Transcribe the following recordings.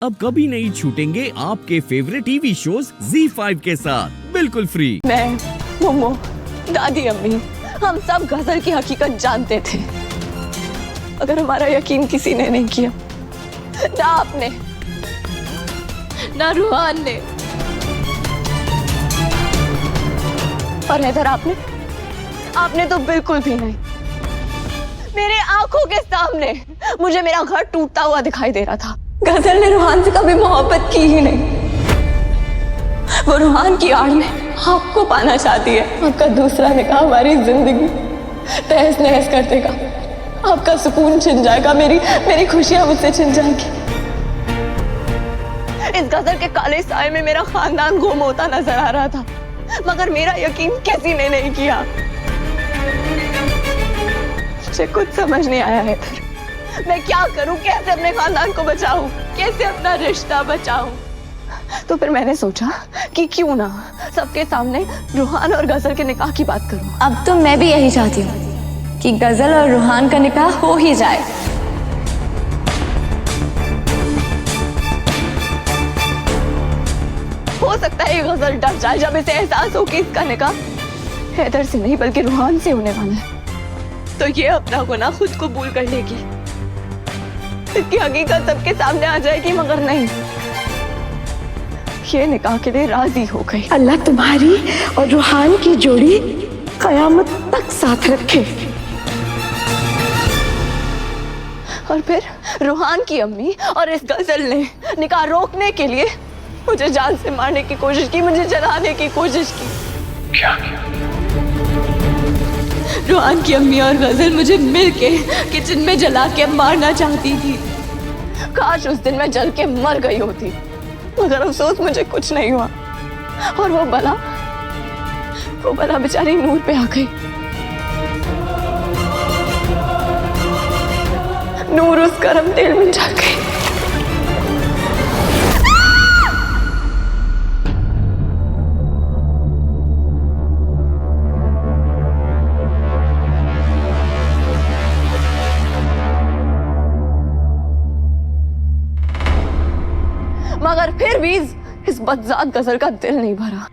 अब कभी नहीं छूटेंगे आपके फेवरेट टीवी शोज ZEE5 के साथ बिल्कुल फ्री। मैं, मोमो, दादी, अम्मी, हम सब गजल की हकीकत जानते थे। अगर हमारा यकीन किसी ने नहीं किया, ना आपने, ना रूहान ने, और हैदर आपने तो बिल्कुल भी नहीं। मेरे आंखों के सामने मुझे मेरा घर टूटता हुआ दिखाई दे रहा था। गजल ने रूहान से कभी मोहब्बत की ही नहीं। वो रूहान की आड़ में आपको पाना चाहती है। आपका दूसरा निकाह हमारी जिंदगी तहस नहस कर देगा। आपका सुकून छिन जाएगा, मेरी खुशियां मुझसे छिन जाएंगी। इस गजल के काले साए में मेरा खानदान गुम होता नजर आ रहा था, मगर मेरा यकीन किसी ने नहीं किया। मुझे कुछ समझ नहीं आया है फिर मैं क्या करूं, कैसे अपने खानदान को बचाऊं, कैसे अपना रिश्ता बचाऊं। तो फिर मैंने सोचा कि क्यों ना सबके सामने रूहान और गजल के निकाह की बात करूं। अब तो मैं भी यही चाहती हूँ कि गजल और रूहान का निकाह हो ही जाए। हो सकता है ये गजल डर जाए जब इसे एहसास हो कि इसका निकाह हैदर से नहीं बल्कि रूहान से होने वाला है। तो ये अपना गुनाह खुद कबूल कर लेगी, इसकी हकीकत सबके सामने आ जाएगी। मगर नहीं, ये निकाह के लिए राजी हो गई। अल्लाह तुम्हारी और रूहान की जोड़ी कयामत तक साथ रखे। और फिर रूहान की अम्मी और इस गजल ने निकाह रोकने के लिए मुझे जान से मारने की कोशिश की, मुझे जलाने की कोशिश की। क्या किया? रूहान की अम्मी और गजल मुझे मिलके किचन में जला के मारना चाहती थी। काश उस दिन मैं जल के मर गई होती, मगर अफसोस मुझे कुछ नहीं हुआ। और वो बला बेचारी नूर पे आ गई। नूर उस गरम तेल में जल गई। मगर फिर भी इस बदजात गजल का दिल नहीं भरा।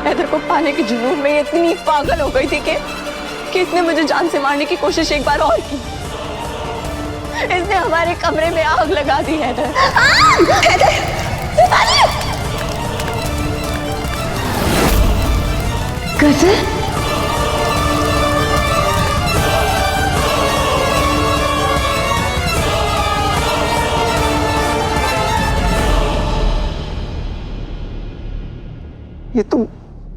हैदर को पाने के जुनून में इतनी पागल हो गई थी कि इसने मुझे जान से मारने की कोशिश एक बार और की। इसने हमारे कमरे में आग लगा दी। हैदर, गजल, ये तुम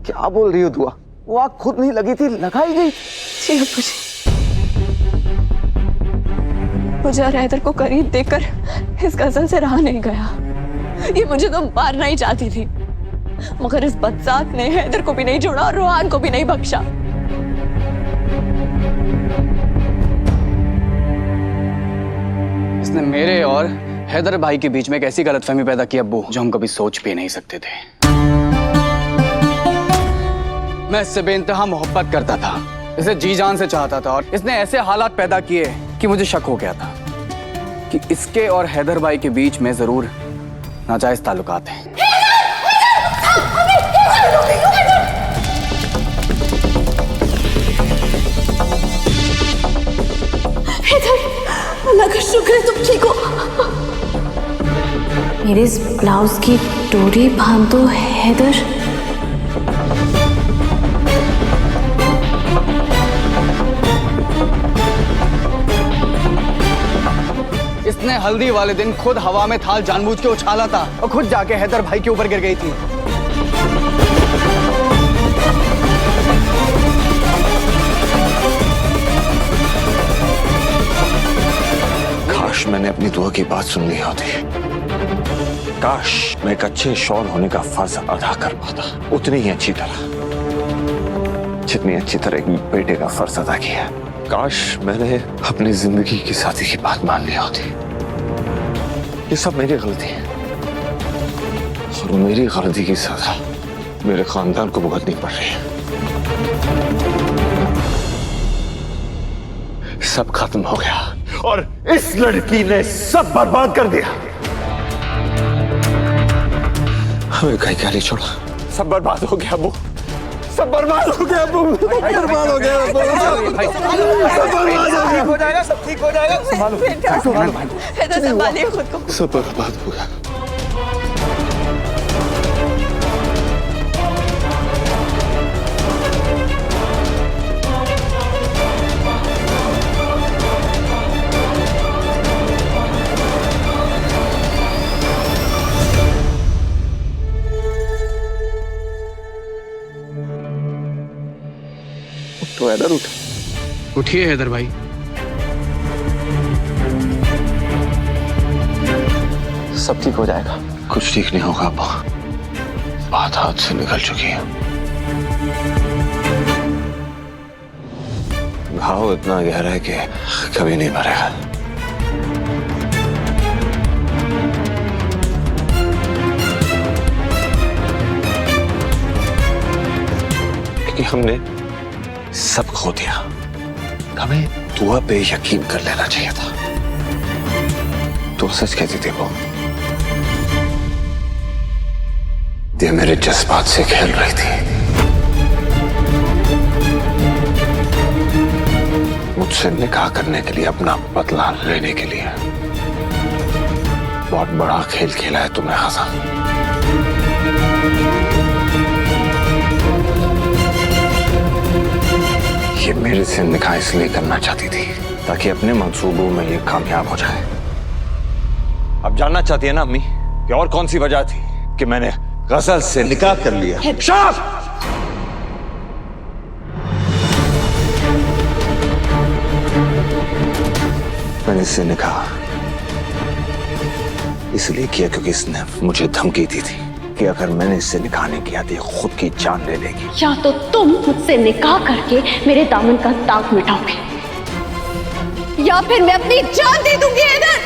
क्या बोल रही हो दुआ? वो आग खुद नहीं लगी थी, लगाई गई। जी अब्बू जी, मुझे और हैदर को करीब देखकर इस गजल से रहा नहीं गया। ये मुझे तो मारना ही चाहती थी, मगर इस बदजात ने हैदर को भी नहीं छोड़ा और रूहान को भी नहीं बख्शा। इसने मेरे और हैदर भाई के बीच में एक ऐसी गलतफहमी पैदा की अब्बू, जो हम कभी सोच भी नहीं सकते थे। मैं इससे बेइंतहा मोहब्बत करता था, इसे जी जान से चाहता था, और इसने ऐसे हालात पैदा किए कि मुझे शक हो गया था कि इसके और हैदर भाई के बीच में जरूर नाजायज ताल्लुकात हैं। अल्लाह का शुक्र है तुम ठीक हो। मेरे इस ब्लाउज की डोरी बांध दो हैदर। इसने हल्दी वाले दिन खुद हवा में थाल जानबूझ के उछाला था और खुद जाके हैदर भाई के ऊपर गिर गई थी। काश मैंने अपनी दुआ की बात सुन ली होती। काश मैं एक अच्छे शौहर होने का फर्ज अदा कर पाता, उतनी ही अच्छी तरह जितनी अच्छी तरह एक बेटे का फर्ज अदा किया। काश मैंने अपनी जिंदगी की साथी की बात मान ली होती। ये सब मेरी गलती है और मेरी गलती की सजा मेरे खानदान को भुगतनी पड़ रही है। सब खत्म हो गया और इस लड़की ने सब बर्बाद कर दिया। हमें कहीं गाली छोड़ा, सब बर्बाद हो गया अबू, सब बर्बाद हो गया अबू, बर्बाद हो गया अबू, सब बर्बाद हो गया। हो जाएगा, सब ठीक हो जाएगा। हैदर संभालिए खुद को। सब बर्बाद हो गया। तो हैदर उठ, उठिए हैदर भाई। सब ठीक हो जाएगा। कुछ ठीक नहीं होगा अब्बा, बात हाथ से निकल चुकी है। घाव इतना गहरा है कि कभी नहीं भरेगा। क्योंकि हमने सब खो दिया, हमें दुआ पे यकीन कर लेना चाहिए था। तो सच कहती थी वो, ये मेरे जज्बात से खेल रही थी। मुझसे निकाह करने के लिए, अपना बदला लेने के लिए बहुत बड़ा खेल खेला है तुमने हसन। ये मेरे से निकाह इसलिए करना चाहती थी ताकि अपने मंसूबों में ये कामयाब हो जाए। अब जानना चाहती है ना अम्मी कि और कौन सी वजह थी कि मैंने गजल से निकाह कर लिया। शाह! मैंने इससे निकाह इसलिए किया क्योंकि इसने मुझे धमकी दी थी कि अगर मैंने इससे निकाह नहीं किया तो ये खुद की जान ले लेगी। या तो तुम मुझसे निकाह करके मेरे दामन का दाग मिटाओगे, या फिर मैं अपनी जान दे दूंगी। हैदर,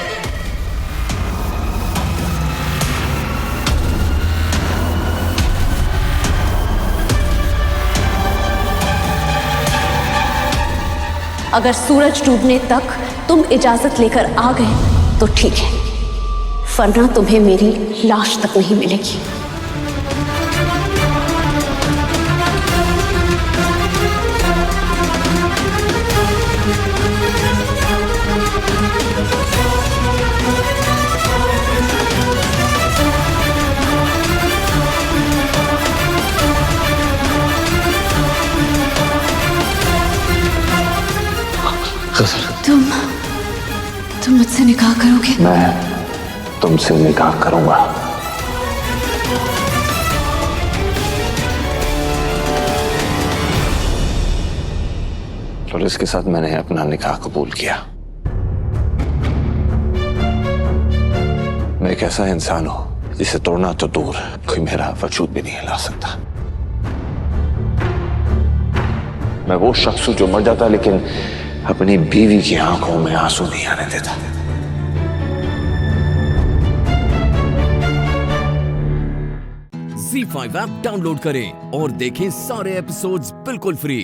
अगर सूरज डूबने तक तुम इजाजत लेकर आ गए तो ठीक है, वरना तुम्हें मेरी लाश तक नहीं मिलेगी। तुम मुझसे निकाह करोगे? मैं तुमसे निकाह करूंगा। और इसके साथ मैंने अपना निकाह कबूल किया। मैं एक ऐसा इंसान हूं जिसे तोड़ना तो दूर, कोई मेरा वजूद भी नहीं हिला सकता। मैं वो शख्स हूं जो मर जाता लेकिन अपनी बीवी की आंखों में आंसू नहीं आने देता। ZEE5 ऐप डाउनलोड करें और देखें सारे एपिसोड्स बिल्कुल फ्री।